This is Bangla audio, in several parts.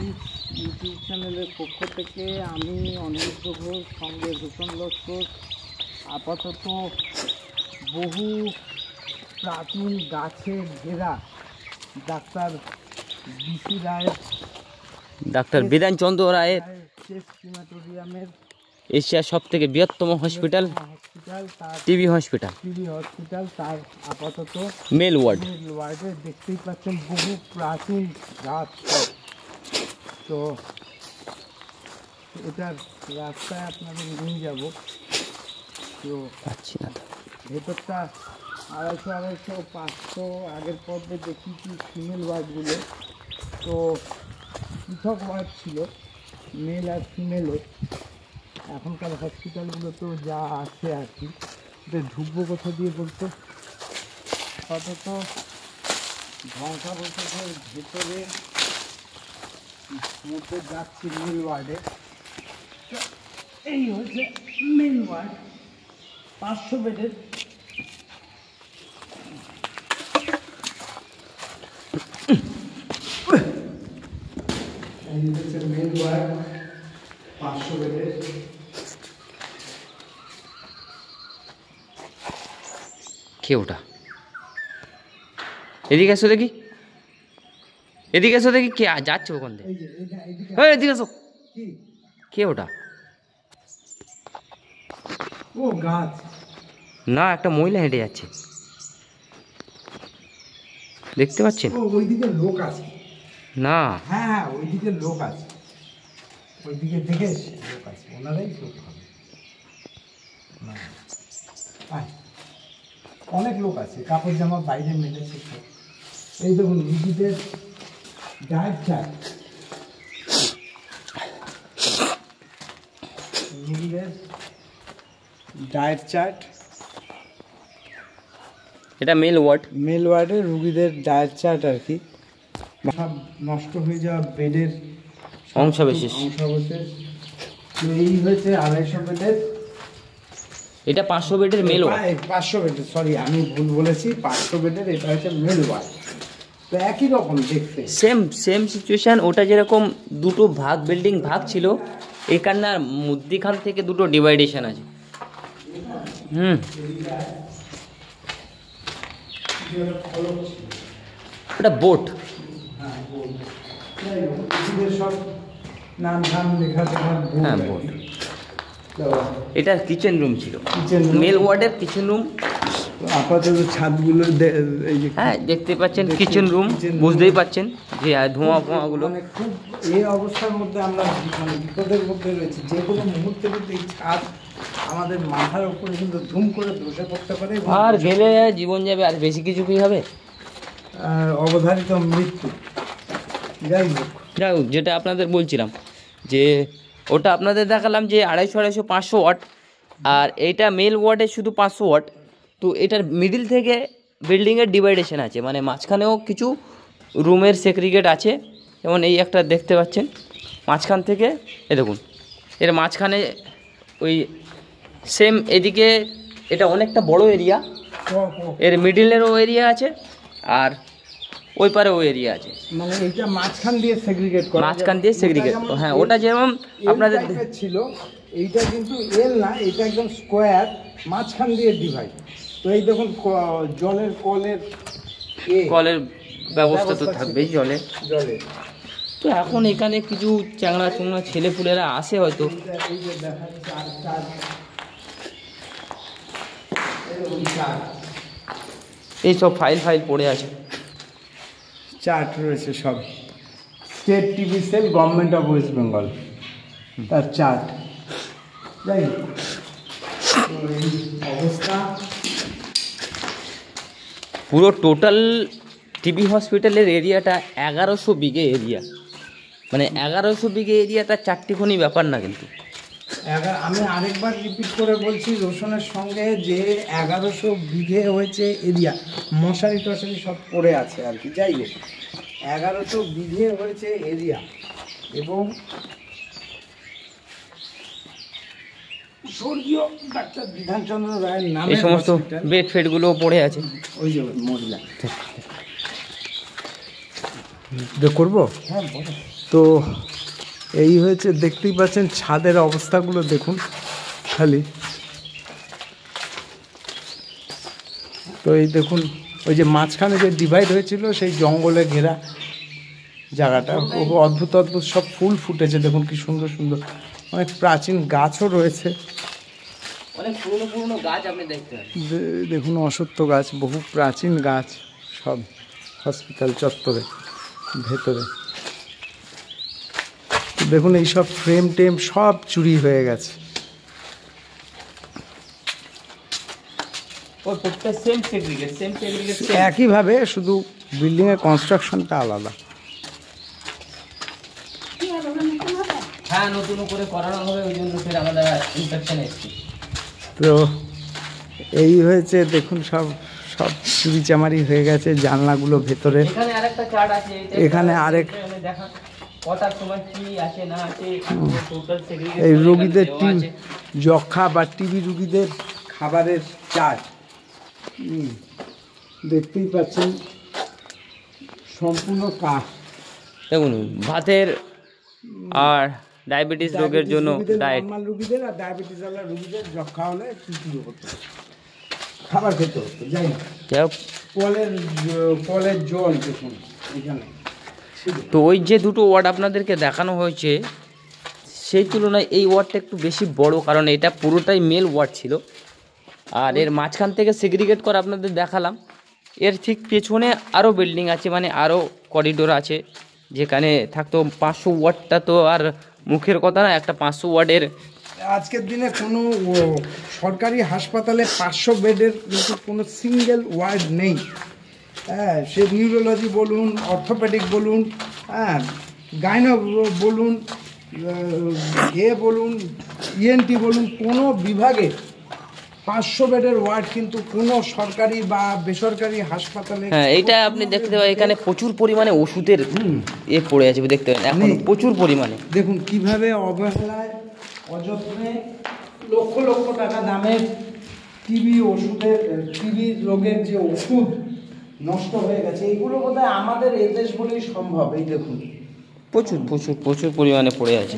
ইউটিউব চ্যানেলের পক্ষ থেকে আমি অনিরুদ্ধ ঘোষ, সঙ্গে ভূষণ লস্কর। আপাতত বহু প্রাচীন গাছে ঘেরা ডাক্তার বিসি রায়ের, ডাক্তার বিধানচন্দ্র রায়ের চেস্ট ক্রিমাটোরিয়ামের এশিয়ার সব থেকে বৃহত্তম হসপিটাল, টিবি হসপিটাল, তার আপাতত মেল ওয়ার্ডে দেখতেই পাচ্ছেন বহু প্রাচীন গাছ। তো এটার রাস্তায় আপনাদের নিয়ে যাব। তো পাচ্ছি না তো, ভেতরটা 250, 500 আগের পর্বে দেখিয়েছি ফিমেল ওয়ার্ডগুলো। তো পৃথক ওয়ার্ড ছিল মেল আর ফিমেলের। এখনকার হসপিটালগুলো তো যা আছে আর কি। এটা ঢুকবো কোথা দিয়ে বলতো, আপাতত ধ্বংসাবশেষের ভেতরে মধ্যে যাচ্ছি মেল ওয়ার্ডে। এই হচ্ছে মেল ওয়ার্ড, 500 বেডের। এই হচ্ছে মেল ওয়ার্ড, 500 বেডের। কে ওটা? এদিকে এসো দেখি, এদিকে এসো দেখি কে যাচ্ছে ওখান থেকে। এদিকে এসো, কে ওটা? ও গাছ না, একটা মহিলা হেঁটে যাচ্ছে, দেখতে পাচ্ছেন? ওইদিকে লোক আছে না, হ্যাঁ ওইদিকে লোক আছে, ওইদিকে দেখে লোক আছে, ওনারাই লোক হবে। অনেক লোক আছে, কাপড় জামা বাইরে মেলেছে। এই দেখুন রুগীদের ডায়েট চার্ট, রুগীদের ডায়েট চার্ট। এটা মেল ওয়ার্ড, মেল ওয়ার্ডে রুগীদের ডায়েট চার্ট আর কি। সব নষ্ট হয়ে যাওয়া বেডের অংশবিশেষ। তো এই হয়েছে 250 বেডের। এটা 500 বেডের মেল ওয়ার্ড। 500 বেডের, সরি আমি ভুল বলেছি, 500 বেডের। এটা হচ্ছে মেল ওয়ার্ড। তো একই রকম দেখতে, সেম সিচুয়েশন। ওটা যেরকম দুটো ভাগ, বিল্ডিং ভাগ ছিল, এখানে আর মধ্যিখান থেকে দুটো ডিভাইডেশন আছে। ওটা বোট, সব নাম ধাম লেখা টেখা। হ্যাঁ বোট। এটা কিচেন রুম ছিল, মেল ওয়ার্ডের কিচেন রুম। আপাতত ছাদগুলো হ্যাঁ দেখতে পাচ্ছেন, কিচেন রুম, বুঝতেই পাচ্ছেন যে ধোঁয়া ফোঁয়াগুলো। মানে খুব এই অবস্থার মধ্যে আমরা মানে বিপদের মধ্যে রয়েছি। যে কোনো মুহূর্তে কিন্তু এই ছাদ আমাদের মাথার উপরে কিন্তু ধুম করে ধসে পড়তে পারে, আর গেলে জীবন যাবে, আর বেশি কিছু কি হবে? অবধারিত মৃত্যু। যাই হোক, যেটা আপনাদের বলছিলাম যে ওটা আপনাদের দেখালাম যে 250, 500 ওয়াট, আর এইটা মেল ওয়ার্ডে শুধু 500 ওয়াট। তো এটার মিডিল থেকে বিল্ডিংয়ের ডিভাইডেশন আছে, মানে মাঝখানেও কিছু রুমের সেগ্রিগেট আছে। যেমন এই একটা দেখতে পাচ্ছেন মাঝখান থেকে, এ দেখুন এর মাঝখানে ওই সেম এদিকে এটা অনেকটা বড় এরিয়া, এর মিডিলেরও এরিয়া আছে আর ওই পারেও এরিয়া আছে। মানে এইটা মাঝখান দিয়ে সেগ্রিগেট করা, মাঝখান দিয়ে সেগ্রিগেট। হ্যাঁ ওটা যেমন আপনাদের ছিল, এইটা কিন্তু এল না, এটা একদম স্কোয়ার, মাঝখান দিয়ে ডিভাইড। তো এই দেখুন জলের কলের ব্যবস্থা তো থাকবেই, জলের। তো এখন এখানে কিছু চ্যাংড়া চুংড়া ছেলেপুলেরা আসে হয়তো, এইসব ফাইল পড়ে আছে। চার্ট রয়েছে সব, state TV cell, government of West Bengal, তার চার্ট। যাই হোক, অবস্থা পুরো টোটাল টিবি হসপিটালের এরিয়াটা 1100 বিঘে এরিয়া। মানে 1100 বিঘে এরিয়াটা চারটিখানি ব্যাপার না কিন্তু। আমি আরেকবার রিপিট করে বলছি, রোশনের সঙ্গে যে 1100 বিঘে হয়েছে এরিয়া, মশারি টশারি সব পড়ে আছে আর কি। যাই হোক, 1100 বিঘে হয়েছে এরিয়া, এবং স্বর্গীয় ডাক্তার বিধানচন্দ্র রায়ের নামে এই সমস্ত বেড ফেডগুলো পড়ে আছে। ওই যে মহিলা করবো, হ্যাঁ বলো। তো এই হয়েছে, দেখতেই পাচ্ছেন ছাদের অবস্থাগুলো দেখুন খালি। তো এই দেখুন ওই যে মাঝখানে যে ডিভাইড হয়েছিল সেই জঙ্গলে ঘেরা জায়গাটা, খুব অদ্ভুত অদ্ভুত সব ফুল ফুটেছে দেখুন, কি সুন্দর সুন্দর। অনেক প্রাচীন গাছও রয়েছে, অনেক পুরনো পুরনো গাছ আপনি দেখতে পারেন। দেখুন অশ্বত্থ গাছ, বহু প্রাচীন গাছ সব হসপিটাল চত্বরে ভেতরে। দেখুন এইসব ফ্রেম টেম সব চুরি হয়ে গেছে। একইভাবে, শুধু বিল্ডিংয়ের কনস্ট্রাকশনটা আলাদা। হ্যাঁ, নতুন করে করানো হবে, ওই জন্য ফের আমাদের ইনফেকশন এসেছে। তো এই হয়েছে দেখুন, সব সব চুরি চামারি হয়ে গেছে, জানলাগুলো ভেতরে। এখানে আরেকটা চার্ট আছে, এখানে আরেক দেখান কটার সময় কি আছে না আছে, টোটাল সেগ্রিগেশন। এই রোগীদের যক্ষা বা টিবি রোগীদের খাবারের চার্ট দেখতেই পাচ্ছেন, সম্পূর্ণ কাঠ। দেখুন ভাতের আর ডায়াবেটিস রোগের জন্য ডায়েট, নরমাল রোগীদের আর ডায়াবেটিস ওয়ালা রোগীদের যক্ষা হলে কী হতো, খাবার খেতে হতো। যাই না, কলের জল দেখুন এখানে। তো ওই যে দুটো ওয়ার্ড আপনাদেরকে দেখানো হয়েছে সেই তুলনায় এই ওয়ার্ডটা একটু বেশি বড়, কারণ এটা পুরোটাই মেল ওয়ার্ড ছিল। আর এর মাঝখান থেকে সেগ্রিগেট করে আপনাদের দেখালাম। এর ঠিক পেছনে আরও বিল্ডিং আছে, মানে আরও করিডোর আছে, যেখানে থাকতো 500 ওয়ার্ডটা তো আর মুখের কথা না। একটা 500 ওয়ার্ডের আজকের দিনে কোনো সরকারি হাসপাতালে 500 বেডের কিন্তু কোনো সিঙ্গেল ওয়ার্ড নেই। হ্যাঁ, সে নিউরোলজি বলুন, অর্থোপেডিক বলুন, হ্যাঁ গাইনো বলুন, বলুন, ইএনটি বলুন, কোনো বিভাগে 500 বেডের ওয়ার্ড কিন্তু কোনো সরকারি বা বেসরকারি হাসপাতালে। হ্যাঁ, এইটা আপনি দেখতে পাবেন এখানে প্রচুর পরিমাণে ওষুধের পড়ে আছে, দেখতে পাবেন এখন প্রচুর পরিমাণে। দেখুন কিভাবে অবহেলায় অযত্নে লক্ষ লক্ষ টাকা দামের টিবি রোগের যে ওষুধ নষ্ট হয়ে গেছে, এইগুলো বোধহয় আমাদের এই দেশ বলেই সম্ভব। এই দেখুন প্রচুর প্রচুর প্রচুর পরিমাণে পড়ে আছে।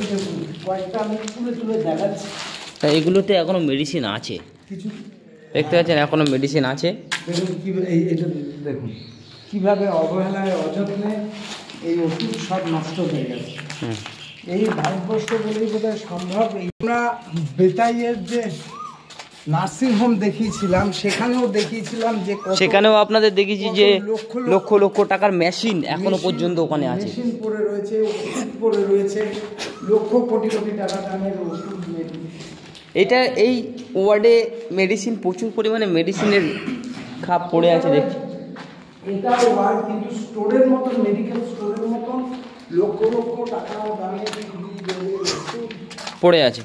কয়েকটা আমি তুলে তুলে দেখাচ্ছি। হ্যাঁ, এগুলোতে এখনও মেডিসিন আছে, কিছু দেখতে পাচ্ছেন এখনও মেডিসিন আছে। দেখুন এইটা দেখুন কীভাবে অবহেলায় অযত্নে এই ওষুধ সব নষ্ট হয়ে গেছে। এই ভারতবর্ষ বলেই বোধহয় সম্ভব। আমরা বেতাইয়ের যে নার্সিংহোম দেখিয়েছিলাম, সেখানেও দেখিয়েছিলাম যে সেখানেও আপনাদের দেখেছি যে লক্ষ লক্ষ টাকার মেশিন এখনো পর্যন্ত ওখানে আছে, মেশিন পড়ে রয়েছে, ওষুধ পড়ে রয়েছে, লক্ষ কোটি কোটি টাকা দামের ওষুধ। এটা এই ওয়ার্ডে মেডিসিন, প্রচুর পরিমাণে মেডিসিনের খাপ পড়ে আছে দেখছি। এটা ওয়ার্ড কিন্তু স্টোরের মতন, মেডিকেল স্টোরের মতন লক্ষ লক্ষ টাকা দামের পড়ে আছে।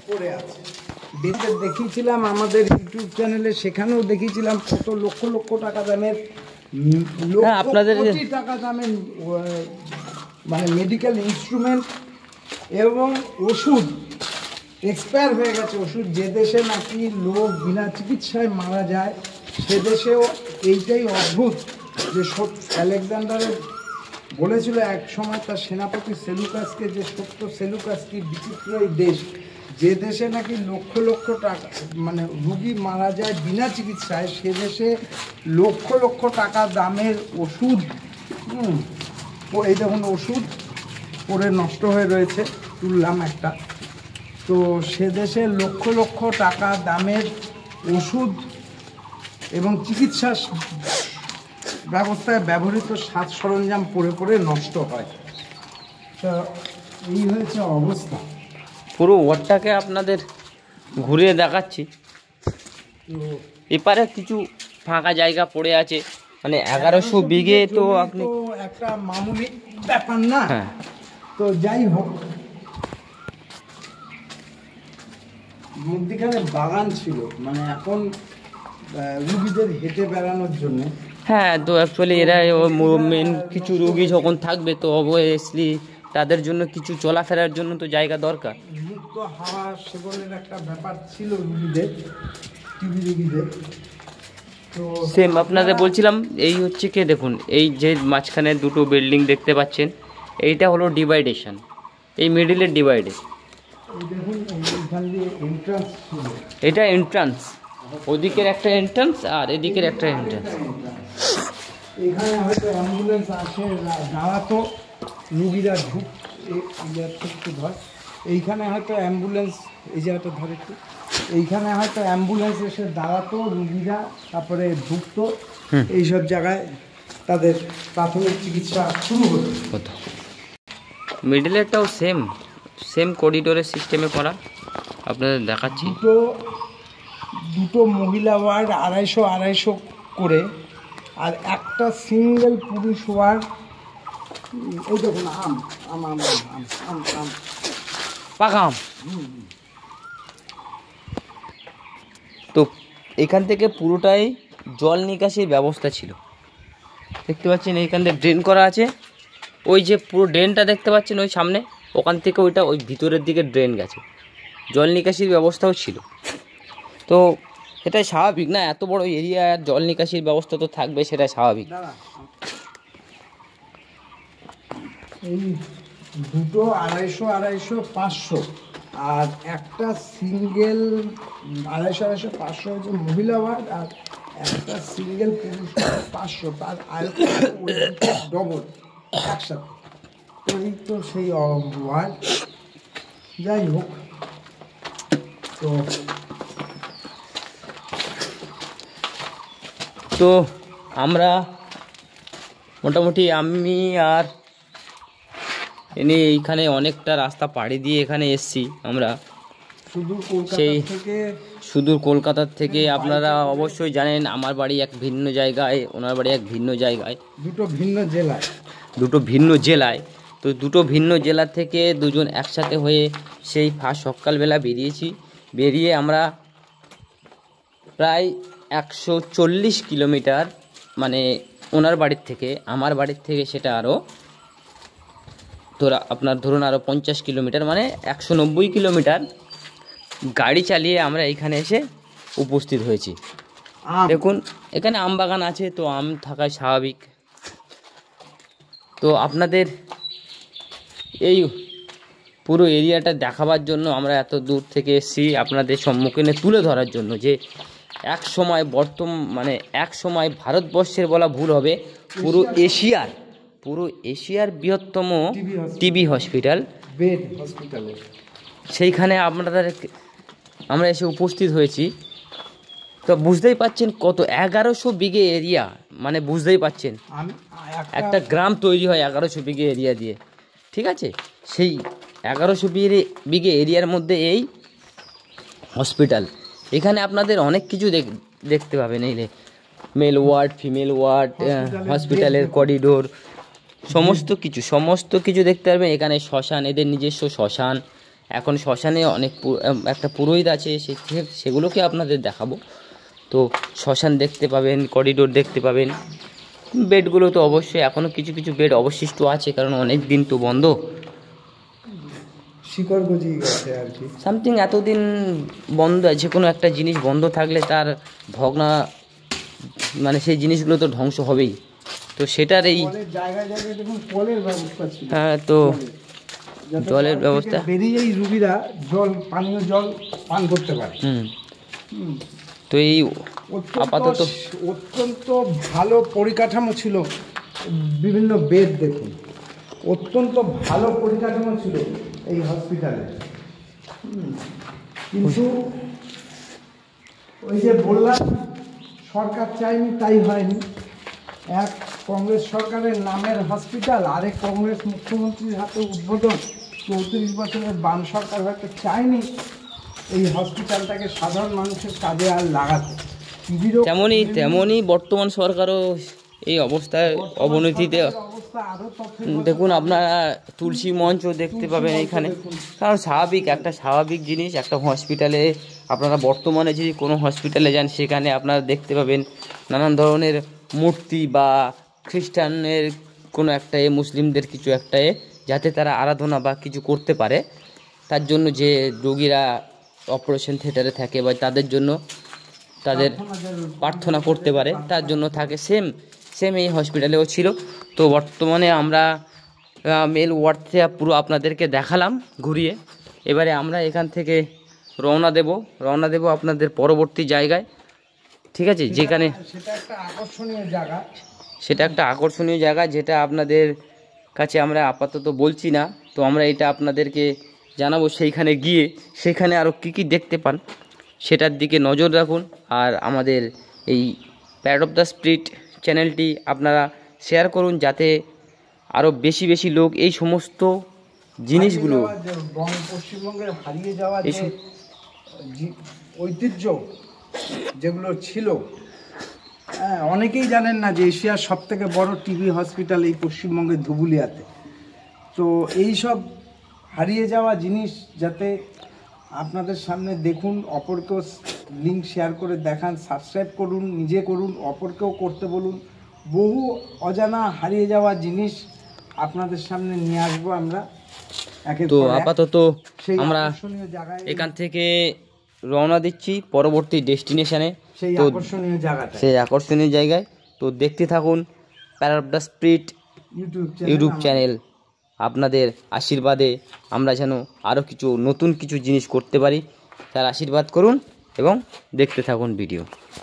দেখিয়েছিলাম আমাদের ইউটিউব চ্যানেলে, সেখানেও দেখিয়েছিলাম কত লক্ষ লক্ষ টাকা দামের, আপনাদের টাকা দামের মানে মেডিকেল ইনস্ট্রুমেন্ট এবং ওষুধ এক্সপায়ার হয়ে গেছে। ওষুধ যে দেশে নাকি লোক বিনা চিকিৎসায় মারা যায়, সে দেশেও এইটাই অদ্ভুত যে আলেকজান্ডারের বলেছিল এক সময় তার সেনাপতি সেলুকাসকে, যে সত্য সেলুকাস কি বিচিত্র এই দেশ, যে দেশে নাকি লক্ষ লক্ষ টাকা মানে রুগী মারা যায় বিনা চিকিৎসায়, সে দেশে লক্ষ লক্ষ টাকা দামের ওষুধ। এই দেখুন ওষুধ পরে নষ্ট হয়ে রয়েছে, তুললাম একটা। তো সে দেশে লক্ষ লক্ষ টাকা দামের ওষুধ এবং চিকিৎসা ব্যবস্থায় ব্যবহৃত সাজ সরঞ্জাম পড়ে পড়ে নষ্ট হয়। তো এই হয়েছে অবস্থা। পুরো ওয়ার্ডটাকে আপনাদের ঘুরিয়ে দেখাচ্ছি। এপারে কিছু ফাঁকা জায়গা পড়ে আছে, মানে 1100 বিঘে, তো আপনি একটা মামুলি ব্যাপার না। হ্যাঁ, তো যাই হোক, মধ্যিখানে বাগান ছিল, মানে এখন রুগীদের হেঁটে বেড়ানোর জন্য। হ্যাঁ, তো অ্যাকচুয়ালি এরা মেন কিছু রুগী যখন থাকবে তো অবভিয়াসলি তাদের জন্য কিছু চলাফেরার জন্য তো জায়গা দরকার। মুক্ত হাওয়া সেবনের একটা ব্যাপার ছিল রুগীদের, টিবি রুগীদের। তো সেম আপনাদের বলছিলাম, এই হচ্ছে কি দেখুন, এই যে মাঝখানে দুটো বিল্ডিং দেখতে পাচ্ছেন, এইটা হলো ডিভাইডেশন। এই মিডিলের ডিভাইডে। এই দেখুন এইখান দিয়ে এন্ট্রান্স ছিল, এটা এন্ট্রান্স, ওদিকের একটা এন্ট্রান্স আর এদিকের একটা এন্ট্রান্স। এখানে হয়তো অ্যাম্বুলেন্স আসে, দাঁড়াতো রুগীরা ঢুক, একটু ধর, এইখানে হয়তো অ্যাম্বুলেন্স, এই জায়গাটা ধরে একটু, এইখানে হয়তো অ্যাম্বুলেন্স এসে দাঁড়াতো, রুগীরা তারপরে ঢুকতো, এইসব জায়গায় তাদের প্রাথমিক চিকিৎসা শুরু হতো। মিডিলেরটাও সেম সেম করিডোরের সিস্টেমে করা, আপনাদের দেখাচ্ছি। দুটো মহিলা ওয়ার্ড 250-250 করে, আর একটা সিঙ্গেল পুরুষ ওয়ার্ড। এই দেখুন আম আম আম আম আম আম পাকা আম। তো এখান থেকে পুরোটাই জল নিকাশির ব্যবস্থা ছিল, দেখতে পাচ্ছেন এইখান থেকে ড্রেন করা আছে, ওই যে পুরো ড্রেনটা দেখতে পাচ্ছেন ওই সামনে, ওখান থেকে ওইটা ওই ভিতরের দিকে ড্রেন গেছে, জল নিকাশির ব্যবস্থাও ছিল। তো এটাই স্বাভাবিক না, এত বড় এরিয়া জল নিকাশির ব্যবস্থা তো থাকবে, সেটা স্বাভাবিক। এই দুটো 250-250-500, আর একটা সিঙ্গেল 250-250 হচ্ছে মহিলা ওয়ার্ড, আর একটা সিঙ্গেল পুরুষ 500, তার আয়তন ডবল একসাথে। তো এই তো সেই ওয়ার্ড, যাই হোক। তো আমরা মোটামুটি আমি আর এনে এইখানে অনেকটা রাস্তা পাড়ি দিয়ে এখানে এসছি আমরা, সেই সুদূর কলকাতার থেকে। আপনারা অবশ্যই জানেন আমার বাড়ি এক ভিন্ন জায়গায়, ওনার বাড়ি এক ভিন্ন জায়গায়, দুটো ভিন্ন জেলায়। তো দুটো ভিন্ন জেলা থেকে দুজন একসাথে হয়ে সেই ফার্স্ট সকালবেলা বেরিয়ে আমরা প্রায় 140 কিলোমিটার, মানে ওনার বাড়ির থেকে আমার বাড়ির থেকে সেটা আরও আপনার ধরুন আরও 50 কিলোমিটার, মানে 190 কিলোমিটার গাড়ি চালিয়ে আমরা এইখানে এসে উপস্থিত হয়েছি। দেখুন এখানে আম বাগান আছে, তো আম থাকায় স্বাভাবিক। তো আপনাদের এই পুরো এরিয়াটা দেখাবার জন্য আমরা এত দূর থেকে এসেছি, আপনাদের সম্মুখীনে তুলে ধরার জন্য যে এক সময় ভারতবর্ষের বলা ভুল হবে, পুরো এশিয়ার বৃহত্তম টিবি হসপিটাল, সেইখানে আমরা এসে উপস্থিত হয়েছি। তো বুঝতেই পাচ্ছেন কত 1100 বিঘে এরিয়া, মানে বুঝতেই পাচ্ছেন একটা গ্রাম তৈরি হয় 1100 বিঘে এরিয়া দিয়ে, ঠিক আছে? সেই 1100 বিঘে এরিয়ার মধ্যে এই হসপিটাল। এখানে আপনাদের অনেক কিছু দেখতে পাবেন, এই মেল ওয়ার্ড, ফিমেল ওয়ার্ড, হসপিটালের করিডোর, সমস্ত কিছু দেখতে পারবেন। এখানে শ্মশান, এদের নিজস্ব শ্মশান, এখন শ্মশানে একটা পুরোহিত আছে, সেগুলোকে আপনাদের দেখাবো। তো শ্মশান দেখতে পাবেন, করিডোর দেখতে পাবেন, বেডগুলো তো অবশ্যই এখনও কিছু বেড অবশিষ্ট আছে, কারণ অনেক দিন তো বন্ধ, শিকড় গজিয়ে গেছে আর কি, সামথিং এতদিন বন্ধ। যে কোনো একটা জিনিস বন্ধ থাকলে তার ভগ্না, মানে সেই জিনিসগুলো তো ধ্বংস হবেই। তো সেটার এই জায়গায় দেখুন কলের ব্যবস্থা ছিল, হ্যাঁ, তো জলের ব্যবস্থা, বেরিয়েই রুগীরা পানীয় জল পান করতে পারে। তো এই আপাতত অত্যন্ত ভালো পরিকাঠামো ছিল, বিভিন্ন বেড দেখুন, অত্যন্ত ভালো পরিকাঠামো ছিল এই হসপিটালে। কিন্তু ওই যে বললাম, সরকার চায়নি তাই হয়নি। এক কংগ্রেস সরকারের নামের হসপিটাল, আরেক কংগ্রেস মুখ্যমন্ত্রীর হাতে উদ্বোধন। 34 বছরের বাম সরকার হয়তো চায়নি এই হসপিটালটাকে সাধারণ মানুষের কাজে আর লাগাতে। তেমনই বর্তমান সরকারও এই অবস্থায় অবনতিতে। দেখুন আপনারা তুলসী মঞ্চ দেখতে পাবেন এইখানে, কারণ স্বাভাবিক জিনিস একটা হসপিটালে। আপনারা বর্তমানে যদি কোনো হসপিটালে যান, সেখানে আপনারা দেখতে পাবেন নানান ধরনের মূর্তি, বা খ্রিস্টানের কোনো একটা মুসলিমদের কিছু একটা যাতে তারা আরাধনা বা কিছু করতে পারে, তার জন্য যে রোগীরা অপারেশন থিয়েটারে থাকে বা তাদের জন্য তাদের প্রার্থনা করতে পারে, তার জন্য থাকে। সেম এই হসপিটালেও ছিল। তো বর্তমানে আমরা মেল ওয়ার্ডটা পুরো আপনাদেরকে দেখালাম ঘুরিয়ে। এবারে আমরা এখান থেকে রওনা দেব আপনাদের পরবর্তী জায়গায়, ঠিক আছে? যেখানে সেটা একটা আকর্ষণীয় জায়গা, যেটা আপনাদের কাছে আমরা আপাতত বলছি না। তো আমরা এটা আপনাদেরকে জানাবো সেইখানে গিয়ে, সেখানে আরও কী দেখতে পান সেটার দিকে নজর রাখুন। আর আমাদের এই প্যারট অফ দ্য স্পিরিট চ্যানেলটি আপনারা শেয়ার করুন, যাতে আরও বেশি লোক এই সমস্ত জিনিসগুলো, পশ্চিমবঙ্গের হারিয়ে যাওয়া যে ঐতিহ্য যেগুলো ছিল, হ্যাঁ, অনেকেই জানেন না যে এশিয়ার সবথেকে বড় টিবি হসপিটাল এই পশ্চিমবঙ্গের ধুবুলিয়াতে। তো এই সব হারিয়ে যাওয়া জিনিস যাতে আপনাদের সামনে দেখুন, অপরকেও লিঙ্ক শেয়ার করে দেখান, সাবস্ক্রাইব করুন, নিজে করুন, অপরকেও করতে বলুন। বহু অজানা হারিয়ে যাওয়া জিনিস আপনাদের সামনে নিয়ে আসবো আমরা। তো আপাতত আমরা এখান থেকে রওনা দিচ্ছি পরবর্তী ডেস্টিনেশনে, সেই আকর্ষণীয় জায়গায়। তো দেখতে থাকুন parrot of the spirit YouTube channel. আপনাদের আশীর্বাদে আমরা যেন আরও নতুন কিছু জিনিস করতে পারি, তার আশীর্বাদ করুন এবং দেখতে থাকুন ভিডিও।